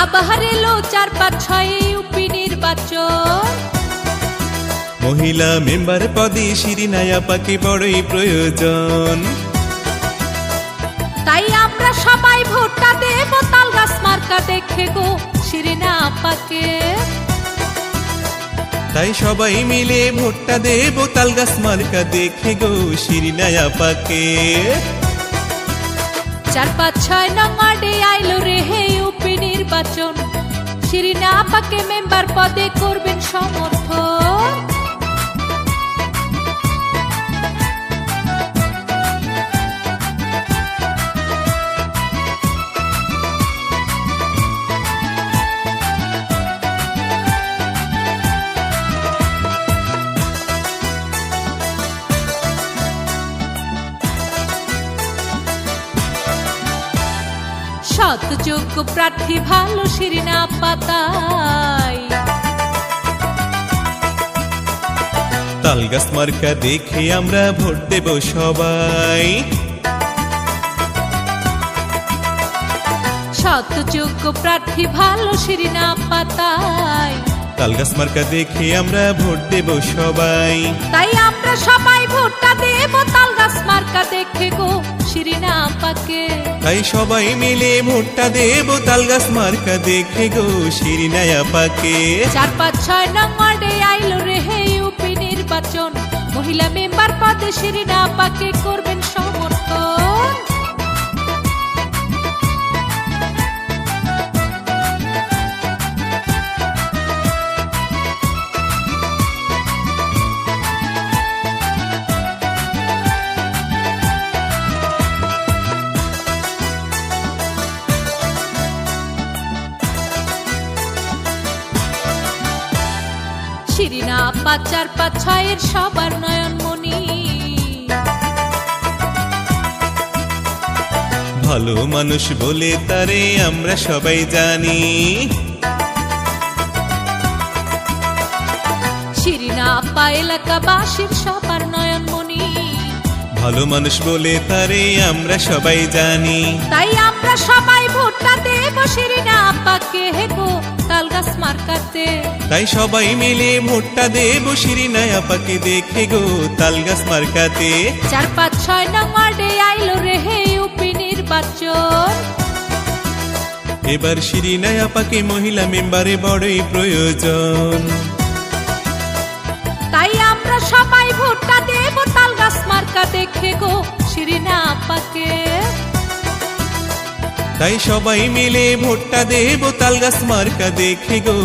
আবার এলো ৪-৫-৬ ইউপি নির্বাচন। মহিলা মেম্বার পদে শিরিনা আপাকে বড়ই প্রয়োজন। তাই আমরা সবাই ভোটটা দেব তালগাছ মার্কা দেখে গো শিরিনা আপাকে। তাই সবাই মিলে ভোটটা দেব তালগাছ মার্কা দেখে গো শিরিনা আপাকে। ৪-৫-৬ নং ওয়ার্ডে আইলো রে হে ইউপি নির্বাচন। শিরিনা আপাকে মেম্বার পদে করবেন সমর্থন। সৎ যোগ্য প্রার্থী ভালো শিরিনা আপা তাই। তালগাছ মার্কা দেখে আমরা ভোট দেব সবাই। সৎ যোগ্য প্রার্থী ভালো শিরিনা আপা তাই। তালগাছ মার্কা দেখে আমরা ভোট দেব সবাই। তাই আমরা সবাই ভোটটা দেব তালগাছ মার্কা দেখে গো শিরিনা আপাকে। তাই সবাই মিলে ভোটটা দেব তালগাছ মার্কা দেখে গো শিরিনা আপাকে। ৪-৫-৬ নং ওয়ার্ডে আইলো রে হে ইউপি নির্বাচন। মহিলা মেম্বার পদে শিরিনা আপাকে করবেন সমর্থন। শিরিনা আপা ৪-৫-৬ এর সবার নয়নমণি। ভালো মানুষ বলে তারে আমরা সবাই জানি। শিরিনা আপা এলাকাবাসীর সবার নয়নমণি। ভালো মানুষ বলে তারে আমরা সবাই জানি। তাই আমরা সবাই ভোটটা দেব শিরিনা আপাকে হে গো তালগাছ মার্কাতে। তাই সবাই মিলে ভোটটা দেব শিরিনা আপাকে দেখে গো তালগাছ মার্কাতে। ৪-৫-৬ নং ওয়ার্ডে আইলো রে হে ইউপি নির্বাচন। এবার শিরিনা আপাকে মহিলা মেম্বারে বড়ই প্রয়োজন। তাই আমরা সবাই ভোটটা দেব তালগাছ মার্কা দেখে গো শিরিনা আপাকে। তাই সবাই মিলে ভোটটা দেব তালগাছ মার্কা দেখে গো।